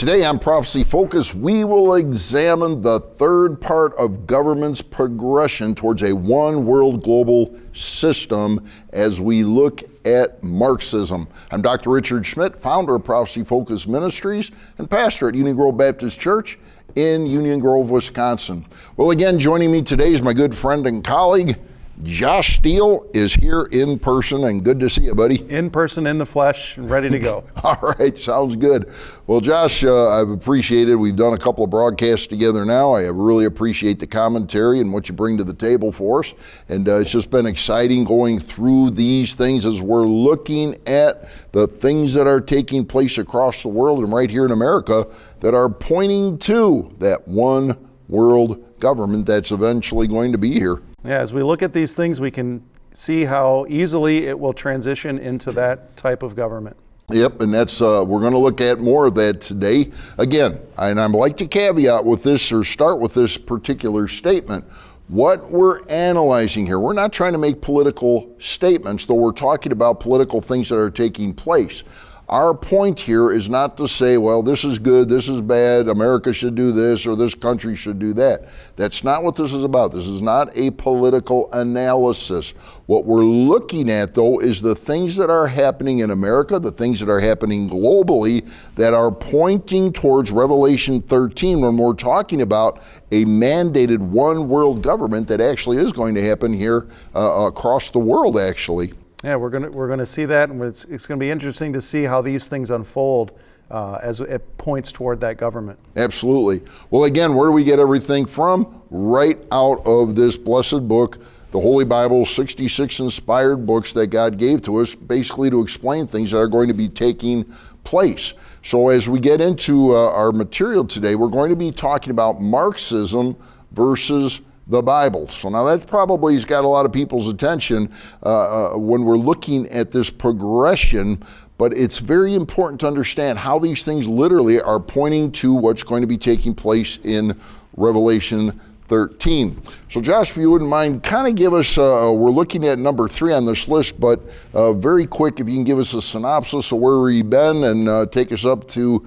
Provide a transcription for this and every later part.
Today on Prophecy Focus, we will examine the third part of government's progression towards a one world global system as we look at Marxism. I'm Dr. Richard Schmidt, founder of Prophecy Focus Ministries and pastor at Union Grove Baptist Church in Union Grove, Wisconsin. Well, again, joining me today is my good friend and colleague, Josh Steele is here in person, and good to see you, buddy. In person, in the flesh, and ready to go. All right, sounds good. Well, Josh, I've appreciated, we've done a couple of broadcasts together now. I really appreciate the commentary and what you bring to the table for us. And it's just been exciting going through these things as we're looking at the things that are taking place across the world and right here in America that are pointing to that one world government that's eventually going to be here. Yeah, as we look at these things, we can see how easily it will transition into that type of government. Yep, and that's we're going to look at more of that today. Again, and I'd like to caveat with this or start with this particular statement. What we're analyzing here, we're not trying to make political statements, though we're talking about political things that are taking place. Our point here is not to say, well, this is good, this is bad, America should do this, or this country should do that. That's not what this is about. This is not a political analysis. What we're looking at, though, is the things that are happening in America, the things that are happening globally that are pointing towards Revelation 13 when we're talking about a mandated one world government that actually is going to happen here across the world, actually. Yeah, we're gonna see that, and it's going to be interesting to see how these things unfold as it points toward that government. Absolutely. Well, again, where do we get everything from? Right out of this blessed book, the Holy Bible, 66 inspired books that God gave to us, basically to explain things that are going to be taking place. So as we get into our material today, we're going to be talking about Marxism versus the Bible. So now that probably has got a lot of people's attention when we're looking at this progression, but it's very important to understand how these things literally are pointing to what's going to be taking place in Revelation 13. So Josh, if you wouldn't mind, kind of give us, we're looking at number 3 on this list, but very quick, if you can give us a synopsis of where we've been and take us up to,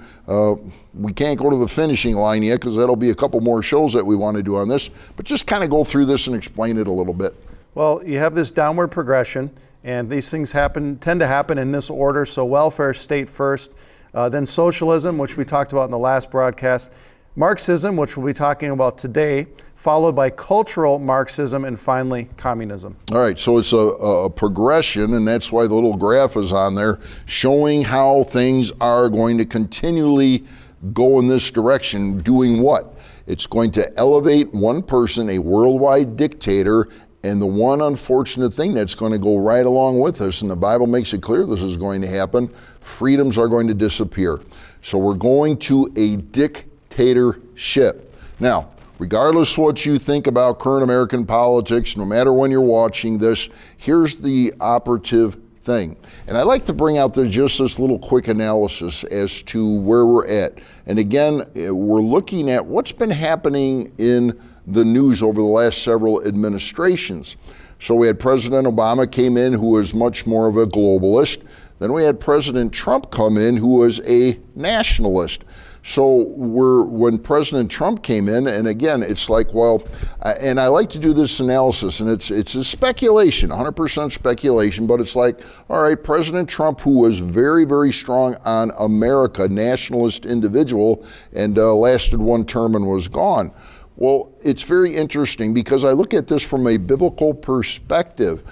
we can't go to the finishing line yet because that'll be a couple more shows that we want to do on this, but just kind of go through this and explain it a little bit. Well, you have this downward progression, and these things tend to happen in this order. So welfare state first, then socialism, which we talked about in the last broadcast, Marxism, which we'll be talking about today, followed by cultural Marxism, and finally communism. All right, so it's a progression, and that's why the little graph is on there, showing how things are going to continually go in this direction. Doing what? It's going to elevate one person, a worldwide dictator, and the one unfortunate thing that's going to go right along with this, and the Bible makes it clear this is going to happen, freedoms are going to disappear. So we're going to a dictatorship. Now, regardless of what you think about current American politics, no matter when you're watching this, here's the operative thing. And I'd like to bring out just this little quick analysis as to where we're at. And again, we're looking at what's been happening in the news over the last several administrations. So we had President Obama came in, who was much more of a globalist. Then we had President Trump come in, who was a nationalist. So when President Trump came in, and again, it's like, well, and I like to do this analysis, and it's a speculation, 100% speculation, but it's like, all right, President Trump, who was very, very strong on America, nationalist individual, and lasted one term and was gone. Well, it's very interesting because I look at this from a biblical perspective.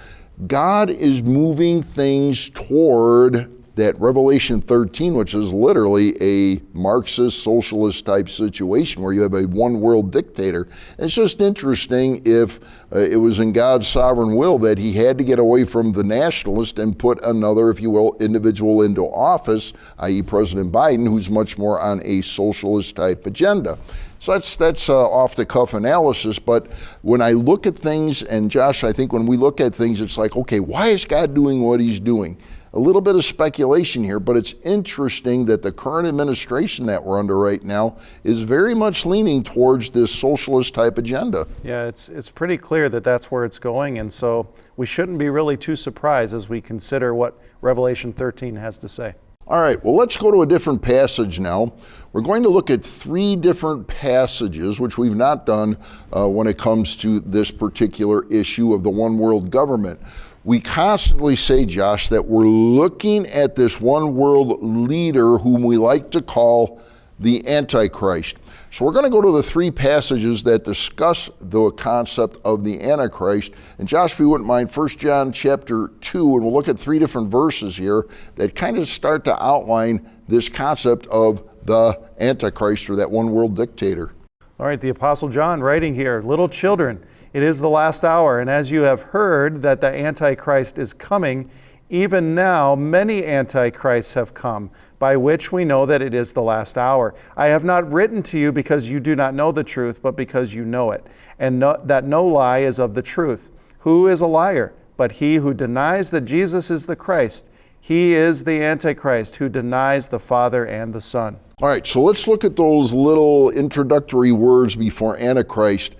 God is moving things toward that Revelation 13, which is literally a Marxist socialist type situation where you have a one world dictator. And it's just interesting if it was in God's sovereign will that he had to get away from the nationalist and put another, if you will, individual into office, i.e. President Biden, who's much more on a socialist type agenda. So that's off the cuff analysis, but when I look at things, and Josh, I think when we look at things, it's like, okay, why is God doing what he's doing? A little bit of speculation here, but it's interesting that the current administration that we're under right now is very much leaning towards this socialist type agenda. Yeah, it's pretty clear that that's where it's going, and so we shouldn't be really too surprised as we consider what Revelation 13 has to say. All right, well, let's go to a different passage now. We're going to look at three different passages, which we've not done when it comes to this particular issue of the one world government. We constantly say, Josh, that we're looking at this one world leader whom we like to call the Antichrist. So we're going to go to the three passages that discuss the concept of the Antichrist. And Josh, if you wouldn't mind, 1 John chapter 2, and we'll look at three different verses here that kind of start to outline this concept of the Antichrist, or that one world dictator. All right, the Apostle John writing here, little children, it is the last hour, and as you have heard that the Antichrist is coming, even now many Antichrists have come, by which we know that it is the last hour. I have not written to you because you do not know the truth, but because you know it, and that no lie is of the truth. Who is a liar? But he who denies that Jesus is the Christ. He is the Antichrist who denies the Father and the Son. All right, so let's look at those little introductory words before Antichrist.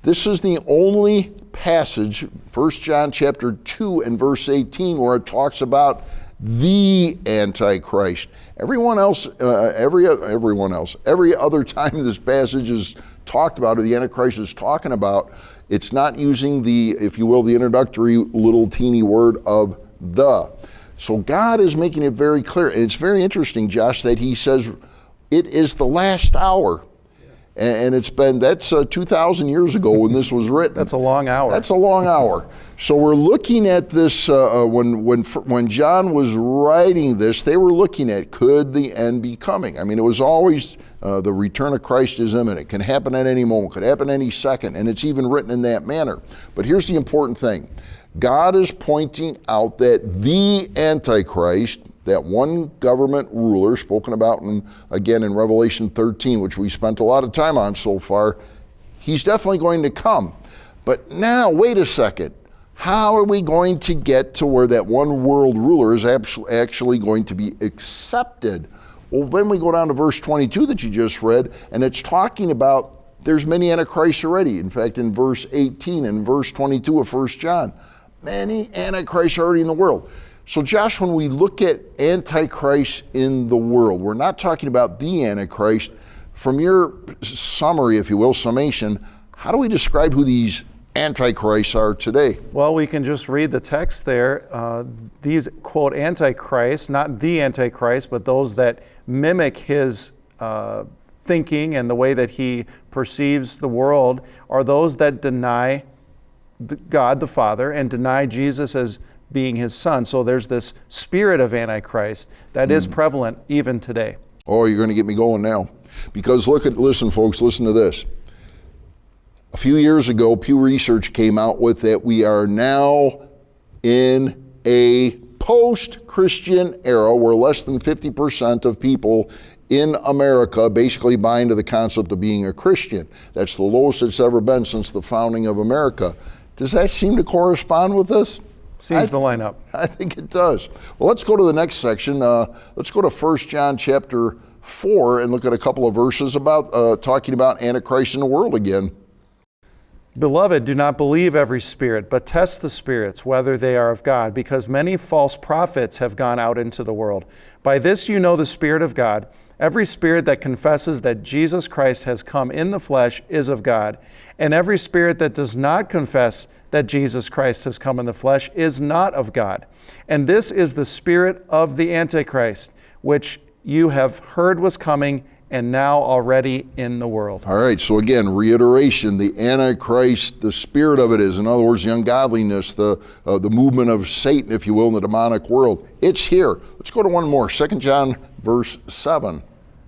This is the only passage, 1 John chapter 2 and verse 18, where it talks about the Antichrist. Every other time this passage is talked about, or the Antichrist is talking about, it's not using the, if you will, the introductory little teeny word of the. So God is making it very clear. And it's very interesting, Josh, that he says it is the last hour. And it's been, that's 2,000 years ago when this was written. That's a long hour. That's a long hour. So we're looking at this, when John was writing this, they were looking at, could the end be coming? I mean, it was always, the return of Christ is imminent. It can happen at any moment, could happen any second, and it's even written in that manner. But here's the important thing. God is pointing out that the Antichrist, that one government ruler spoken about again in Revelation 13, which we spent a lot of time on so far, he's definitely going to come. But now, wait a second. How are we going to get to where that one world ruler is actually going to be accepted? Well, then we go down to verse 22 that you just read, and it's talking about there's many antichrists already. In fact, in verse 18 and verse 22 of 1 John, many antichrists already in the world. So Josh, when we look at Antichrist in the world, we're not talking about the Antichrist. From your summary, if you will, summation, how do we describe who these Antichrists are today? Well, we can just read the text there. These, quote, Antichrists, not the Antichrist, but those that mimic his thinking and the way that he perceives the world, are those that deny God the Father and deny Jesus as being his son. So there's this spirit of Antichrist that is prevalent even today. Oh, you're going to get me going now. Because listen folks, listen to this. A few years ago, Pew Research came out with that we are now in a post-Christian era where less than 50% of people in America basically buy into the concept of being a Christian. That's the lowest it's ever been since the founding of America. Does that seem to correspond with this? Seems to line up. I think it does. Well, let's go to the next section. Let's go to 1 John chapter 4 and look at a couple of verses about talking about Antichrist in the world again. Beloved, do not believe every spirit, but test the spirits, whether they are of God, because many false prophets have gone out into the world. By this you know the Spirit of God. Every spirit that confesses that Jesus Christ has come in the flesh is of God, and every spirit that does not confess that Jesus Christ has come in the flesh is not of God. And this is the spirit of the Antichrist, which you have heard was coming and now already in the world. All right, so again, reiteration, the Antichrist, the spirit of it is, in other words, the ungodliness, the movement of Satan, if you will, in the demonic world. It's here. Let's go to one more, 2 John verse 7.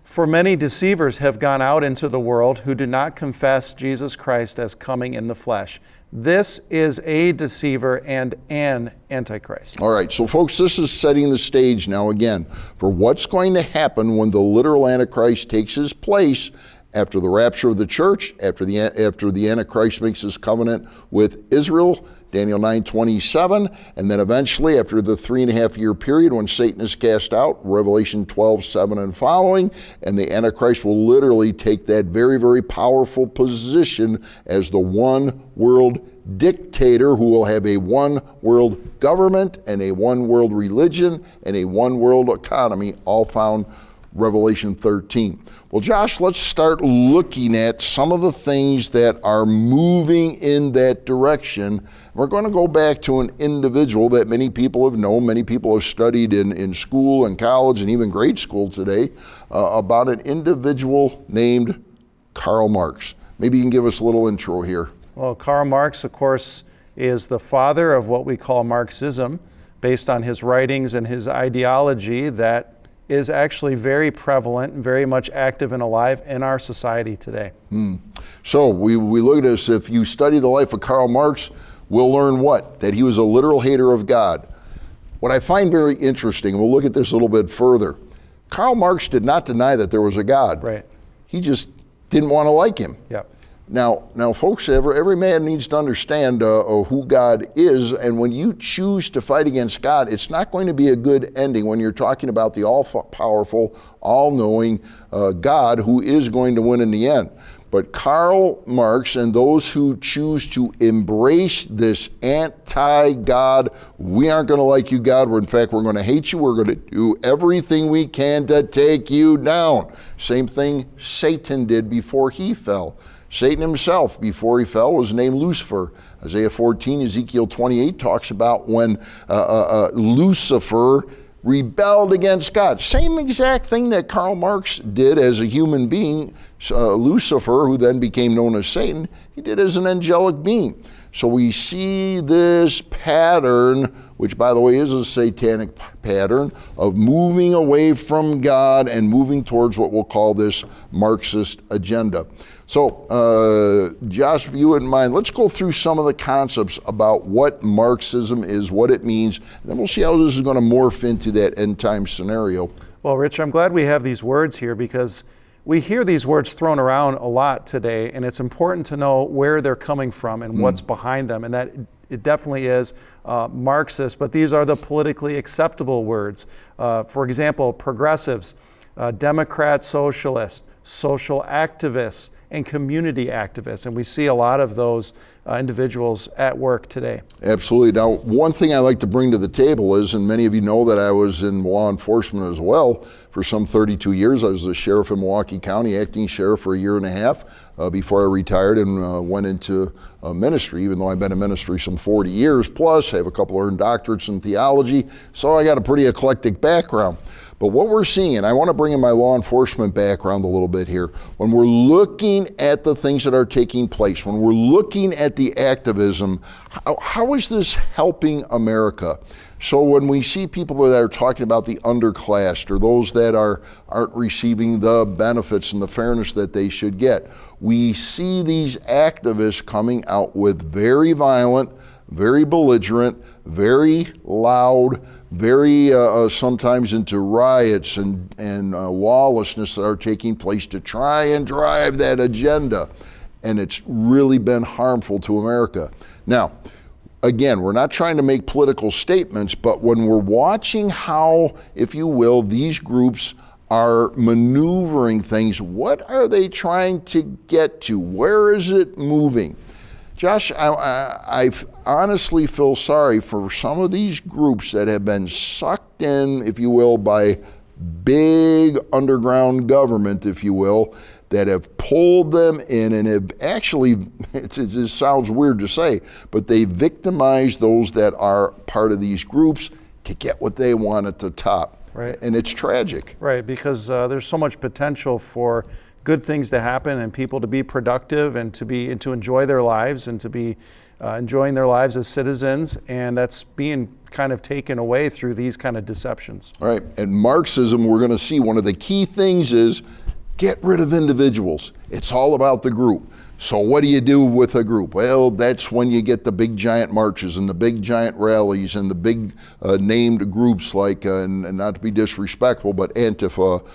For many deceivers have gone out into the world who do not confess Jesus Christ as coming in the flesh. This is a deceiver and an Antichrist. All right, so folks, this is setting the stage now again for what's going to happen when the literal Antichrist takes his place after the rapture of the church, after the Antichrist makes his covenant with Israel, Daniel 9:27, and then eventually after the 3.5-year period when Satan is cast out, Revelation 12:7 and following, and the Antichrist will literally take that very, very powerful position as the one world dictator who will have a one world government and a one world religion and a one world economy, all found Revelation 13. Well, Josh, let's start looking at some of the things that are moving in that direction. We're going to go back to an individual that many people have known, many people have studied in school and college and even grade school today, about an individual named Karl Marx. Maybe you can give us a little intro here. Well, Karl Marx, of course, is the father of what we call Marxism, based on his writings and his ideology that is actually very prevalent and very much active and alive in our society today. So we look at this, if you study the life of Karl Marx, we'll learn what? That he was a literal hater of God. What I find very interesting, we'll look at this a little bit further, Karl Marx did not deny that there was a God. Right. He just didn't want to like him. Yep. Now, folks, every man needs to understand who God is, and when you choose to fight against God, it's not going to be a good ending when you're talking about the all-powerful, all-knowing God who is going to win in the end. But Karl Marx and those who choose to embrace this anti-God, we aren't going to like you, God. In fact, we're going to hate you. We're going to do everything we can to take you down. Same thing Satan did before he fell. Satan himself, before he fell, was named Lucifer. Isaiah 14, Ezekiel 28 talks about when Lucifer rebelled against God. Same exact thing that Karl Marx did as a human being. Lucifer, who then became known as Satan, he did as an angelic being. So we see this pattern, which by the way is a satanic pattern, of moving away from God and moving towards what we'll call this Marxist agenda. So, Josh, if you wouldn't mind, let's go through some of the concepts about what Marxism is, what it means, and then we'll see how this is going to morph into that end time scenario. Well, Rich, I'm glad we have these words here because we hear these words thrown around a lot today, and it's important to know where they're coming from and what's behind them, and that it definitely is Marxist, but these are the politically acceptable words. For example, progressives, Democrats, socialists, social activists, and community activists. And we see a lot of those individuals at work today. Absolutely. Now, one thing I like to bring to the table is, and many of you know that I was in law enforcement as well for some 32 years. I was the sheriff in Milwaukee County, acting sheriff for a year and a half before I retired and went into ministry, even though I've been in ministry some 40 years plus. I have a couple earned doctorates in theology, so I got a pretty eclectic background. But what we're seeing, and I want to bring in my law enforcement background a little bit here, when we're looking at the things that are taking place, when we're looking at the activism, how is this helping America? So when we see people that are talking about the underclassed or those that aren't receiving the benefits and the fairness that they should get, we see these activists coming out with very violent, very belligerent, very loud, very sometimes into riots and lawlessness that are taking place to try and drive that agenda. And it's really been harmful to America. Now, again, we're not trying to make political statements, but when we're watching how, if you will, these groups are maneuvering things, what are they trying to get to? Where is it moving? Josh, I honestly feel sorry for some of these groups that have been sucked in, if you will, by big underground government, if you will, that have pulled them in and have actually, it sounds weird to say, but they victimize those that are part of these groups to get what they want at the top. Right. And it's tragic. Right, because there's so much potential for good things to happen and people to be productive and to enjoy their lives and to be enjoying their lives as citizens, and that's being kind of taken away through these kind of deceptions. All right, and Marxism, we're going to see one of the key things is get rid of individuals. It's all about the group. So what do you do with a group? Well, that's when you get the big giant marches and the big giant rallies and the big named groups like, and not to be disrespectful, but Antifa,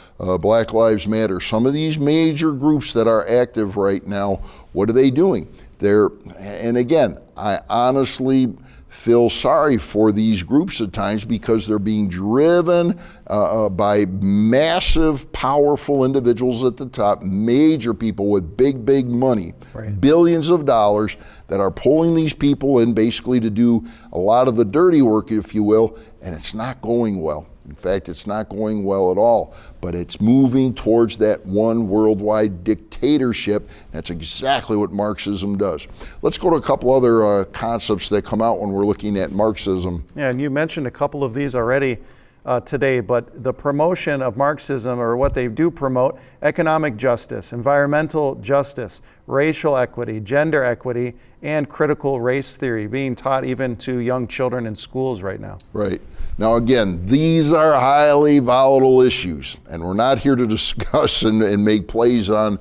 Black Lives Matter, some of these major groups that are active right now, what are they doing? And again, I honestly feel sorry for these groups at times because they're being driven by massive, powerful individuals at the top, major people with big, big money, billions of dollars that are pulling these people in basically to do a lot of the dirty work, if you will, and it's not going well. In fact, it's not going well at all, but it's moving towards that one worldwide dictatorship. That's exactly what Marxism does. Let's go to a couple other concepts that come out when we're looking at Marxism. Yeah, and you mentioned a couple of these already today, but the promotion of Marxism, or what they do promote: economic justice, environmental justice, racial equity, gender equity, and critical race theory, being taught even to young children in schools right now. Right. Now, again, these are highly volatile issues, and we're not here to discuss and make plays on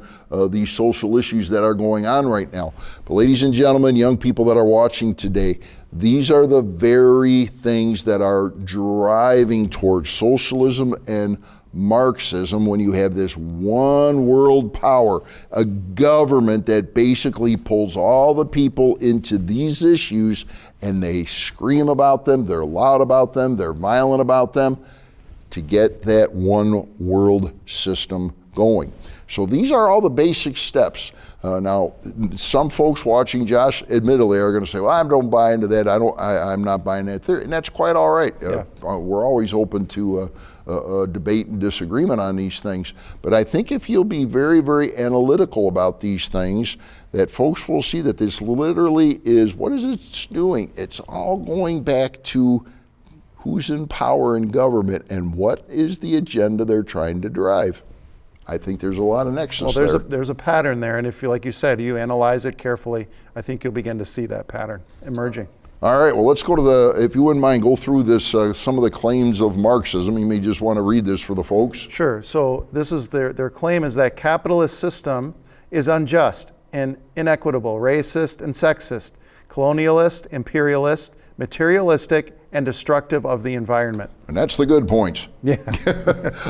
these social issues that are going on right now. But ladies and gentlemen, young people that are watching today, these are the very things that are driving towards socialism and Marxism when you have this one world power, a government that basically pulls all the people into these issues and they scream about them, they're loud about them, they're violent about them to get that one world system going. So these are all the basic steps. Now, some folks watching Josh, admittedly, are going to say, well, I don't buy into that. I'm not buying that theory. And that's quite all right. Yeah. We're always open to debate and disagreement on these things. But I think if you'll be very, very analytical about these things, that folks will see that this literally is, what is it doing? It's all going back to who's in power in government and what is the agenda they're trying to drive. I think there's a lot of nexus there. There's a pattern there, and if you, like you said, you analyze it carefully, I think you'll begin to see that pattern emerging. All right, well, let's go to if you wouldn't mind, go through this, some of the claims of Marxism. You may just want to read this for the folks. Sure, so this is their claim is that capitalist system is unjust and inequitable, racist and sexist, colonialist, imperialist, materialistic, and destructive of the environment. And that's the good points. Yeah.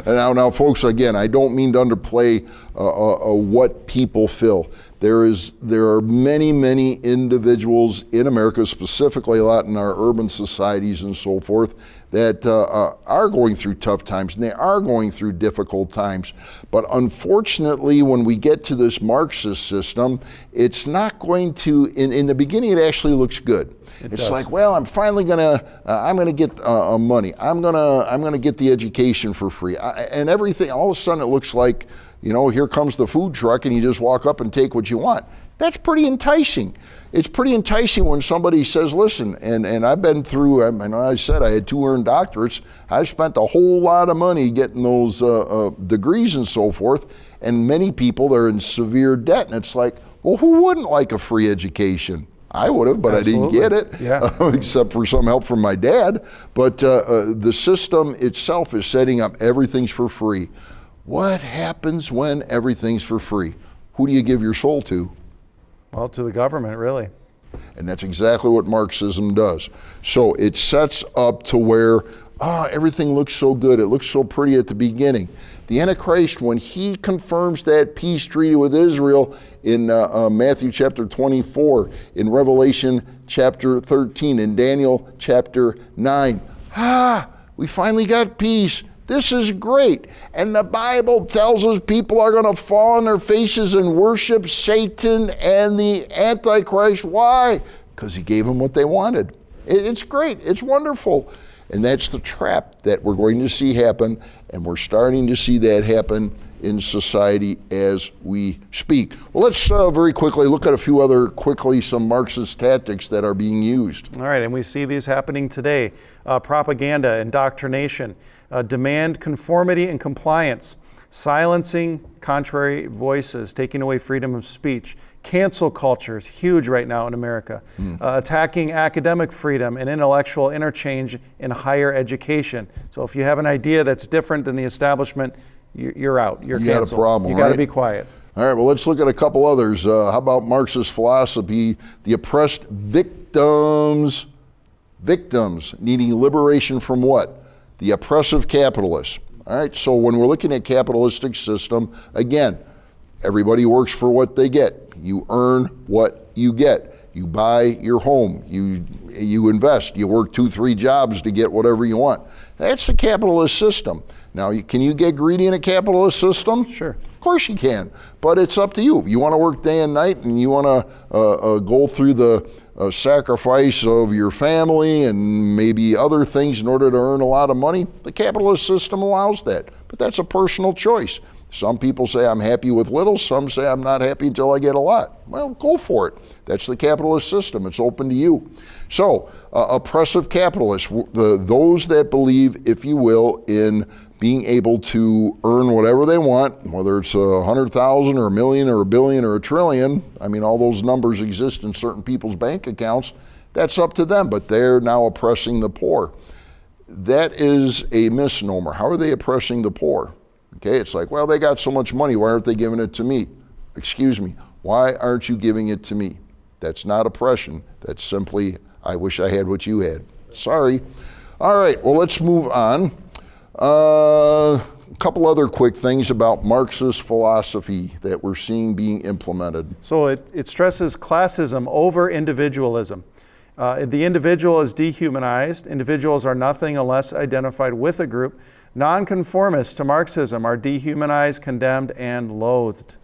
Now, folks, again, I don't mean to underplay what people feel. There are many, many individuals in America, specifically a lot in our urban societies and so forth, that are going through tough times, and they are going through difficult times. But unfortunately, when we get to this Marxist system, it's not going to, in the beginning, it actually looks good. It's like, well, I'm finally I'm gonna get money. I'm gonna get the education for free, and everything. All of a sudden, it looks like, here comes the food truck, and you just walk up and take what you want. That's pretty enticing. It's pretty enticing when somebody says, listen, and I've been through, I said I had 2 earned doctorates. I spent a whole lot of money getting those degrees and so forth, and many people, they're in severe debt, and it's like, well, who wouldn't like a free education? I would have, but Absolutely. I didn't get it, except for some help from my dad. But the system itself is setting up everything's for free. What happens when everything's for free? Who do you give your soul to? Well, to the government, really. And that's exactly what Marxism does. So it sets up to where everything looks so good, it looks so pretty at the beginning. The Antichrist, when he confirms that peace treaty with Israel in Matthew chapter 24, in Revelation chapter 13, in Daniel chapter 9, we finally got peace. This is great. And the Bible tells us people are going to fall on their faces and worship Satan and the Antichrist. Why? Because he gave them what they wanted. It's great. It's wonderful. And that's the trap that we're going to see happen, and we're starting to see that happen in society as we speak. Well, let's very quickly look at a few other, some Marxist tactics that are being used. All right, and we see these happening today. Propaganda, indoctrination, demand conformity and compliance, silencing contrary voices, taking away freedom of speech. Cancel culture is huge right now in America. Attacking academic freedom and intellectual interchange in higher education. So if you have an idea that's different than the establishment, you're out. You're canceled. Got a problem, you got to be quiet. All right, well, let's look at a couple others. How about Marxist philosophy? The oppressed victims needing liberation from what? The oppressive capitalists. All right, so when we're looking at capitalistic system, again, everybody works for what they get. You earn what you get. You buy your home. You invest. You work 2-3 jobs to get whatever you want. That's the capitalist system. Now, can you get greedy in a capitalist system? Sure. Of course you can, but it's up to you. If you want to work day and night and you want to go through the sacrifice of your family and maybe other things in order to earn a lot of money, the capitalist system allows that. But that's a personal choice. Some people say I'm happy with little, some say I'm not happy until I get a lot. Well, go for it. That's the capitalist system. It's open to you. So, oppressive capitalists, those that believe, if you will, in being able to earn whatever they want, whether it's 100,000 or a million or a billion or a trillion, I mean, all those numbers exist in certain people's bank accounts, that's up to them, but they're now oppressing the poor. That is a misnomer. How are they oppressing the poor? Okay, it's like, well, they got so much money, why aren't they giving it to me? Excuse me, why aren't you giving it to me? That's not oppression, that's simply, I wish I had what you had. Sorry. All right, well, let's move on. A couple other quick things about Marxist philosophy that we're seeing being implemented. So it stresses classism over individualism. The individual is dehumanized. Individuals are nothing unless identified with a group. Nonconformists to Marxism are dehumanized, condemned, and loathed.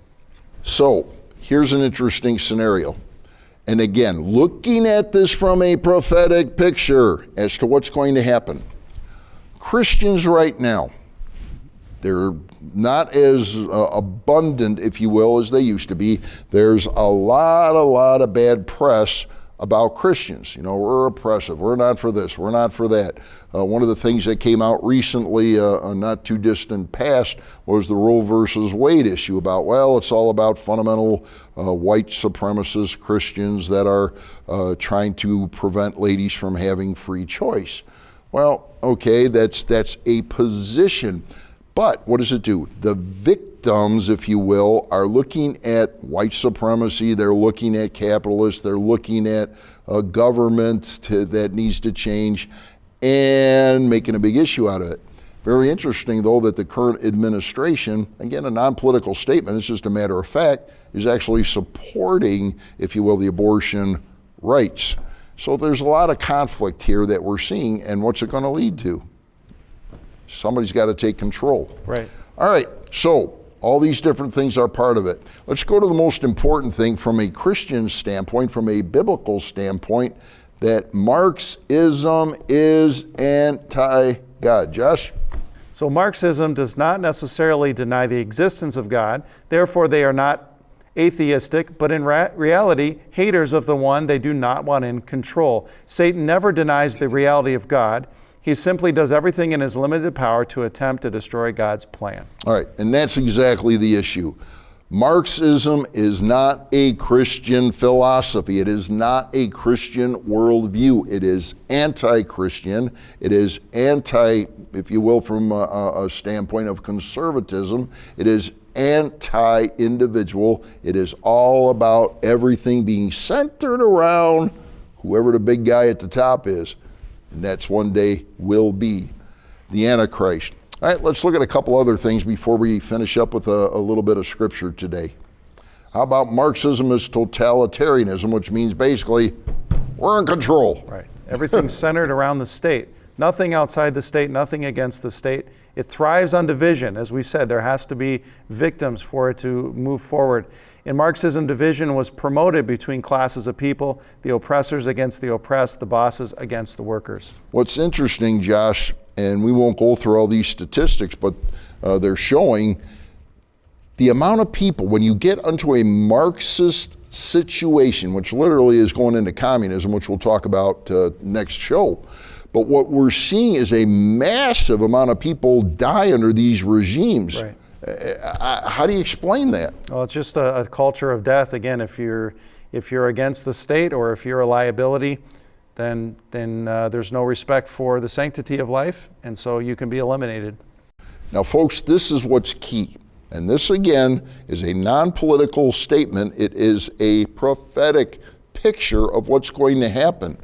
So here's an interesting scenario. And again, looking at this from a prophetic picture as to what's going to happen. Christians right now, they're not as abundant, if you will, as they used to be. There's a lot of bad press about Christians. You know, we're oppressive, we're not for this, we're not for that. One of the things that came out recently, not too distant past, was the Roe versus Wade issue about, well, it's all about fundamental white supremacist Christians that are trying to prevent ladies from having free choice. Well, okay, that's a position, but what does it do? The victims, if you will, are looking at white supremacy, they're looking at capitalists, they're looking at a government that needs to change and making a big issue out of it. Very interesting, though, that the current administration, again, a non-political statement, it's just a matter of fact, is actually supporting, if you will, the abortion rights. So there's a lot of conflict here that we're seeing, and what's it going to lead to? Somebody's got to take control. Right. All right, so all these different things are part of it. Let's go to the most important thing from a Christian standpoint, from a biblical standpoint, that Marxism is anti-God. Josh? So Marxism does not necessarily deny the existence of God, therefore they are not atheistic, but in reality, haters of the one they do not want in control. Satan never denies the reality of God. He simply does everything in his limited power to attempt to destroy God's plan. All right, and that's exactly the issue. Marxism is not a Christian philosophy. It is not a Christian worldview. It is anti-Christian. It is anti, if you will, from a standpoint of conservatism. It is anti-individual. It is all about everything being centered around whoever the big guy at the top is. And that's one day will be the Antichrist. All right, let's look at a couple other things before we finish up with a little bit of scripture today. How about Marxism is totalitarianism, which means basically we're in control. Right. Everything's centered around the state. Nothing outside the state, nothing against the state. It thrives on division. As we said, there has to be victims for it to move forward. In Marxism, division was promoted between classes of people, the oppressors against the oppressed, the bosses against the workers. What's interesting, Josh, and we won't go through all these statistics, but they're showing the amount of people, when you get into a Marxist situation, which literally is going into communism, which we'll talk about next show, but what we're seeing is a massive amount of people die under these regimes. Right. How do you explain that? Well, it's just a culture of death. Again, if you're against the state or if you're a liability, then there's no respect for the sanctity of life, and so you can be eliminated. Now, folks, this is what's key. And this, again, is a non-political statement. It is a prophetic picture of what's going to happen.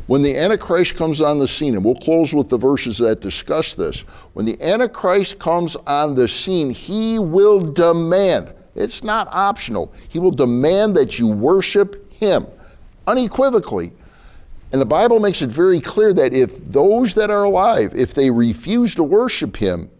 When the Antichrist comes on the scene, and we'll close with the verses that discuss this, when the Antichrist comes on the scene, he will demand, it's not optional, he will demand that you worship him unequivocally. And the Bible makes it very clear that if those that are alive, if they refuse to worship him,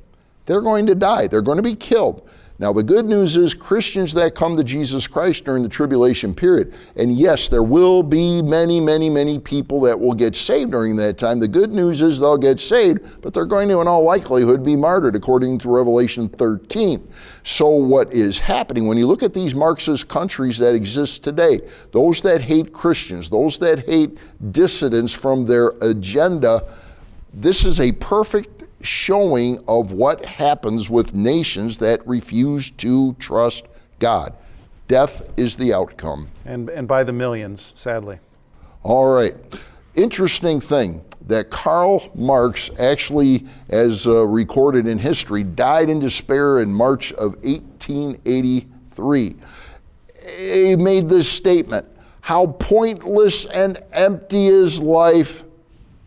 they're going to die. They're going to be killed. Now, the good news is Christians that come to Jesus Christ during the tribulation period, and yes, there will be many, many, many people that will get saved during that time. The good news is they'll get saved, but they're going to, in all likelihood, be martyred, according to Revelation 13. So what is happening, when you look at these Marxist countries that exist today, those that hate Christians, those that hate dissidents from their agenda, this is a perfect showing of what happens with nations that refuse to trust God. Death is the outcome. And by the millions, sadly. All right. Interesting thing that Karl Marx actually, as recorded in history, died in despair in March of 1883. He made this statement: how pointless and empty is life,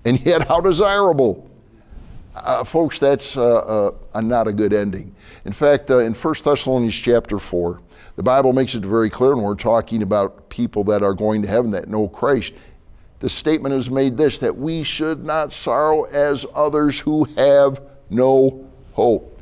and yet how desirable. Folks, that's not a good ending. In fact, in 1 Thessalonians chapter 4, the Bible makes it very clear when we're talking about people that are going to heaven that know Christ. The statement is made this, that we should not sorrow as others who have no hope.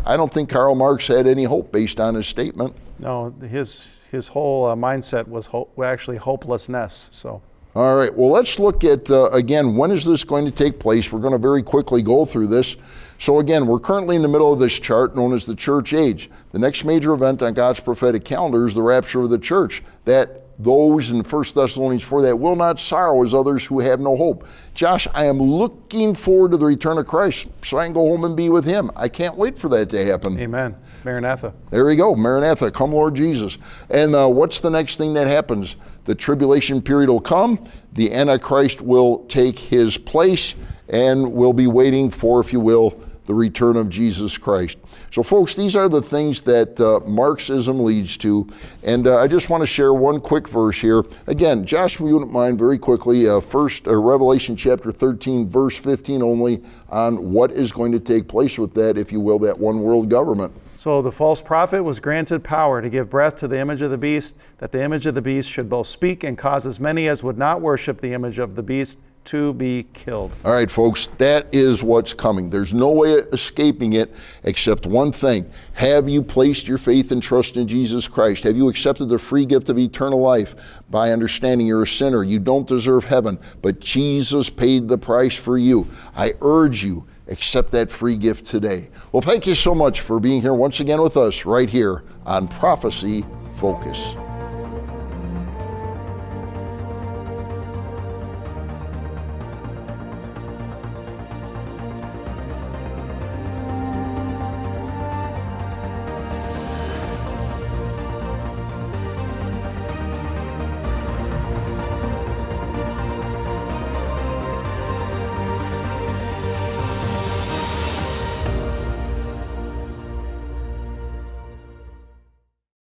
I don't think Karl Marx had any hope based on his statement. No, his whole mindset was actually hopelessness. So. All right, well, let's look at, again, when is this going to take place? We're going to very quickly go through this. So again, we're currently in the middle of this chart known as the church age. The next major event on God's prophetic calendar is the rapture of the church. That those in 1 Thessalonians 4 that will not sorrow as others who have no hope. Josh, I am looking forward to the return of Christ so I can go home and be with him. I can't wait for that to happen. Amen. Maranatha. There we go. Maranatha. Come, Lord Jesus. And what's the next thing that happens? The tribulation period will come. The Antichrist will take his place, and we'll be waiting for, if you will, the return of Jesus Christ. So folks, these are the things that Marxism leads to. And I just want to share one quick verse here. Again, Josh, if you wouldn't mind, very quickly, Revelation chapter 13, verse 15 only, on what is going to take place with that, if you will, that one world government. So the false prophet was granted power to give breath to the image of the beast, that the image of the beast should both speak and cause as many as would not worship the image of the beast to be killed. All right, folks, that is what's coming. There's no way of escaping it except one thing. Have you placed your faith and trust in Jesus Christ? Have you accepted the free gift of eternal life by understanding you're a sinner? You don't deserve heaven, but Jesus paid the price for you. I urge you, accept that free gift today. Well, thank you so much for being here once again with us right here on Prophecy Focus.